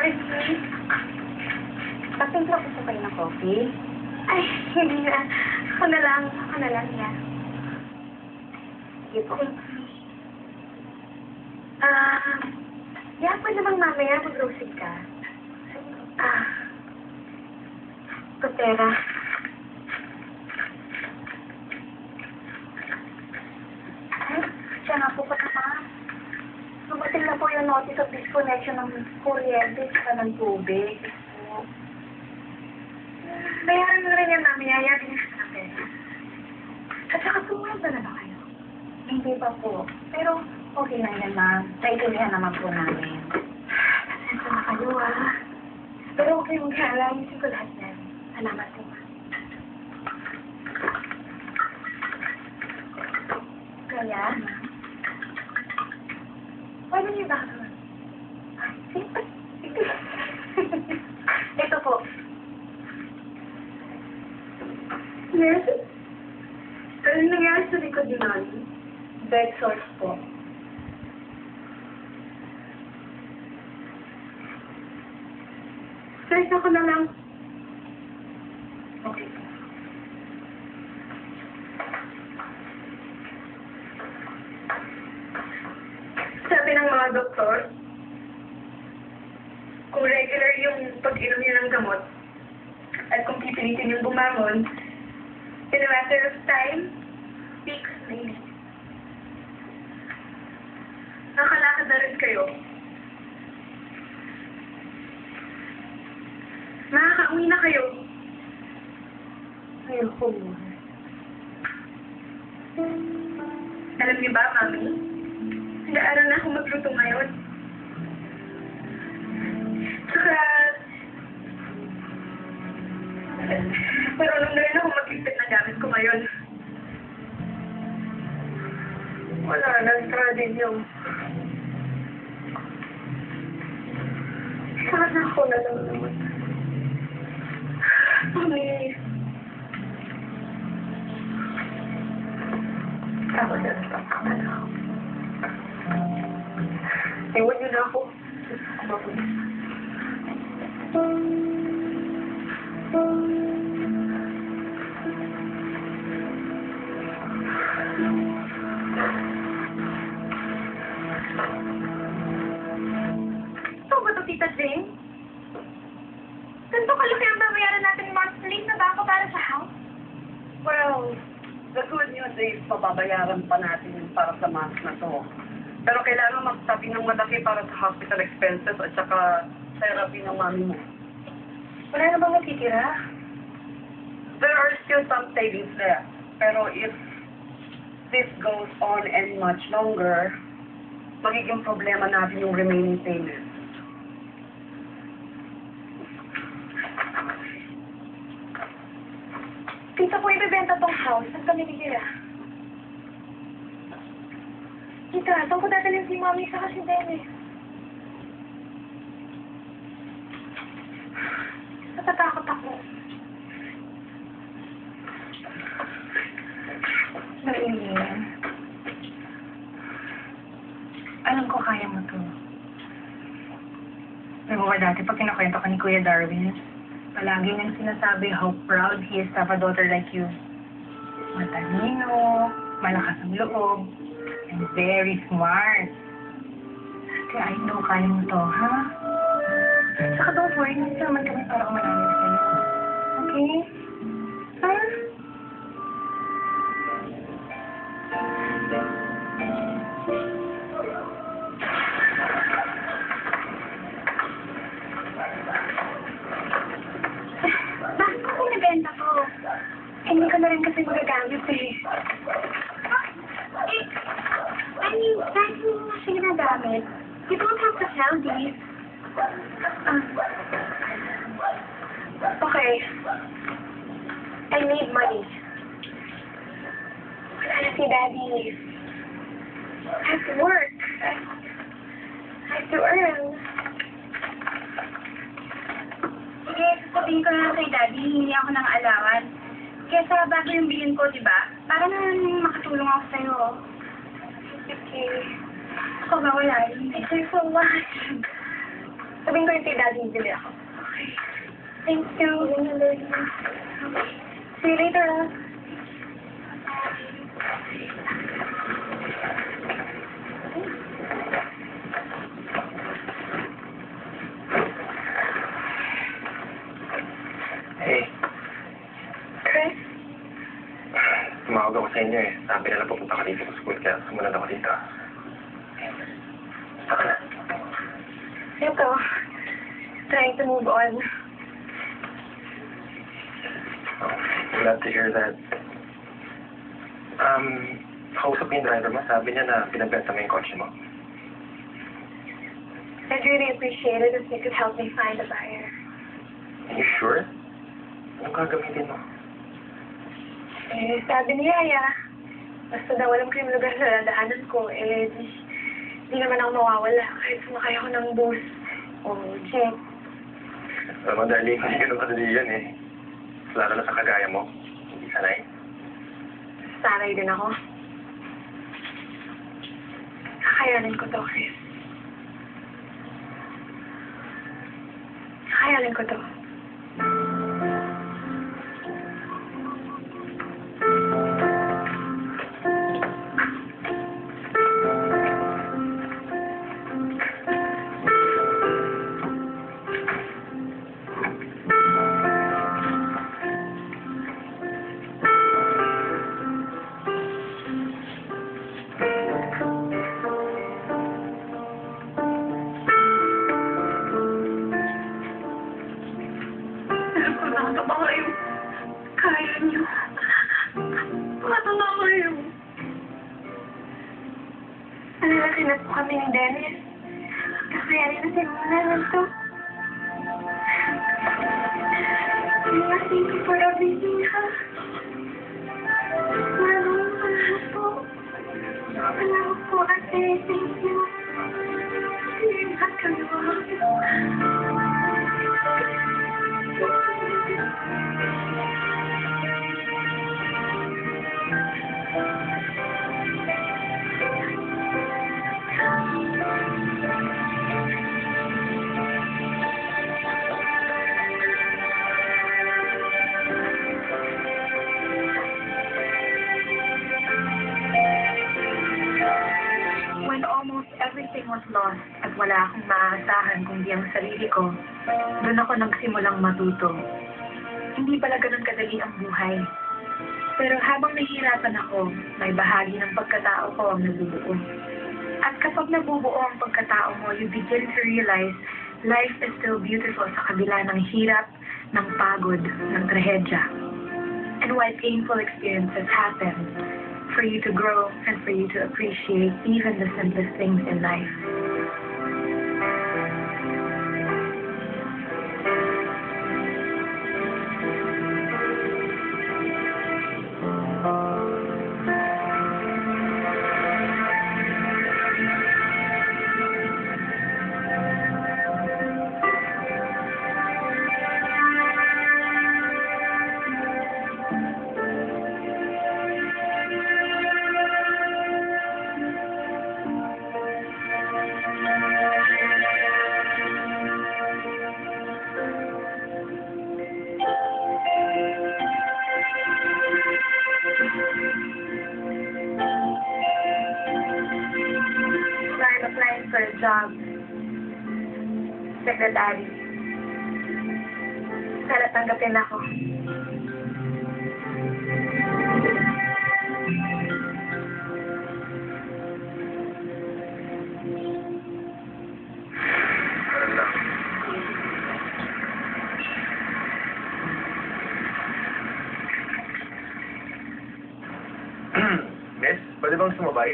morning. Patimpla ko sa kayo ng coffee. Ay, hindi na. Ako na lang. Yeah. Sige po. Pwede bang mamaya mag-grocery ka? Putera. Siya nga po pa naman. Dumating na po yung notice of disconnection ng kuryente at ng tubig. Bayaran mo rin yan mamaya. Yan din sa pera. At saka pumunta na ba kayo? Hindi pa po. Pero okay na yan, ma'am. Naintindihan naman po namin. Pasensya na kayo, Pero huwag kayong mag-alala. Ayusin ko lahat yan. Salamat po, ma'am. Kaya, Pwede niyo ba ito? Ito po. Yes? Ano nangyari sa likod ni Nani? bed source po. Search ako na lang. Okay po. Sabi ng mga doktor, kung regular yung pag-inom niya ng gamot, at kung pipilitin yung bumangon, in a matter of time, weeks maybe. Nakalakad na rin kayo. Makakauwi na kayo. Ayoko mo. Alam niyo ba, Mami? Nag-aaral na ako magluto ngayon. Saka, marunong na rin ako magligpit ng gamit ko ngayon. Wala, nag-try din yung... Sana ako na lang naman. Mami. Ako na lang ako. Iwan niyo na ako. Mabulis. Ito ba ito, Tita Jane? Ganito kalaki ang babayaran natin monthly na ba ako para sa house? Well, the good news is pababayaran pa natin yung para sa month na to. Pero kailangan magtabi ng malaki para sa hospital expenses at saka therapy ng mami mo. Wala na bang matitira? There are still some savings there. Pero if this goes on and much longer, magiging problema natin yung remaining payments. Tita, kung ibibenta tong house, saan kami titira? Tita, saan ko dadalhin si Mami sa si Dennis? Natatakot ako. Maili. Alam ko kaya mo to. Alam mo ba dati pag kinakwento ka ni Kuya Darwin, palagi niyang sinasabi how proud he is to have a daughter like you. Matalino, malakas ang loob, and very smart. Kaya I know kaya mo to, ha? Saka don't worry, hindi naman kami para umanamit sa'yo. Okay? Ha? Bakit ko nabenta ko? Hindi ko na rin kasi magagamit I mean, kahit hindi mo siya ginagamit, you don't have to sell these. Okay. I need money. Wala na si Daddy. I have to work. I have to earn. Sige, sabihin ko na lang kay Daddy, hindi ako ng alawan. Kesa bago yung bilhin ko, diba? Para na makatulong ako sa'yo. Okay. Ako ba wala rin? Thank you so much. Sabihin ko yung kay Daddy, bili ako. Okay. Thank you. See you later, ah. Hey, Chris? tumawag ako sa inyo eh. Sabi nila pupunta ka dito sa school kaya sumunod ako dito. Saka na. Ito. Trying to move on. Glad to hear that. Kausap ko yung driver mo. Sabi niya na pinabenta mo yung kotse mo. I'd really appreciate it if you could help me find a buyer. Are you sure? Anong gagamitin mo? Eh, sabi ni Yaya, basta daw alam ko yung lugar sa dadaanan ko, eh, di naman ako mawawala kahit sumakay ako ng bus o jeep. Alam mo, dahil hindi ganun kadali yan eh. Lalo na sa kagaya mo. Hindi sanay. Sanay din ako. Kakayanin ko to, Chris. Kakayanin ko to. Ano ba kayo? Kaya niyo. Ano ba kayo? Nalalaki na po kami ni Dennis. Kakayanin na simulan to. Thank you for everything, ha? Salamat po. Salamat po, ate. Thank you. Ingat kayo, ha? When almost everything was lost at wala akong maaasahan kundi ang sarili ko, doon ako nagsimulang matuto. Hindi pala ganun kadali ang buhay. Pero habang nahihirapan ako, may bahagi ng pagkatao ko ang nabubuo. At kapag nabubuo ang pagkatao mo, you begin to realize life is still beautiful sa kabila ng hirap, ng pagod, ng trahedya. And why painful experiences happen, for you to grow and for you to appreciate even the simplest things in life. I'm applying for a job. Secretary. Sana tanggapin ako. Ano lang. Miss, pwede bang sumabay?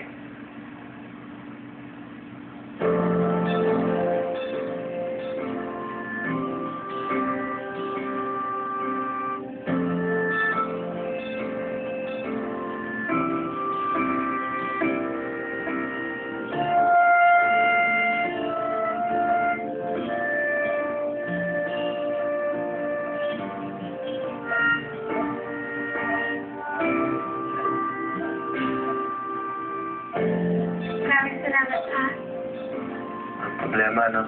Maraming salamat, ha? Ang problema, no?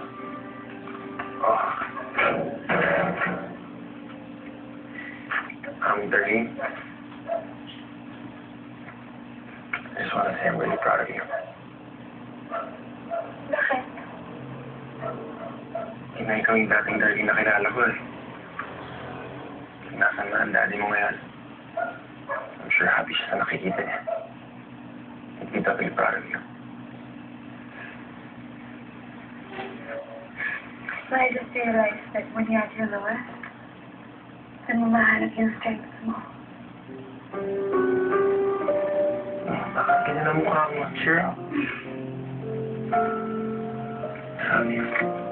Darlene, I just want to say I'm really proud of you. Bakit? Hindi na ikaw yung dating Darlene na kilala ko eh. Nasaan na ang daddy mo ngayon? I'm sure happy siya sa nakikita niya. I'm really proud of you. But I just realized that when you're at your lowest, then mo mahanap yung strength mo. Bakit ganyan ang mukha mo? Cheer up. I love you.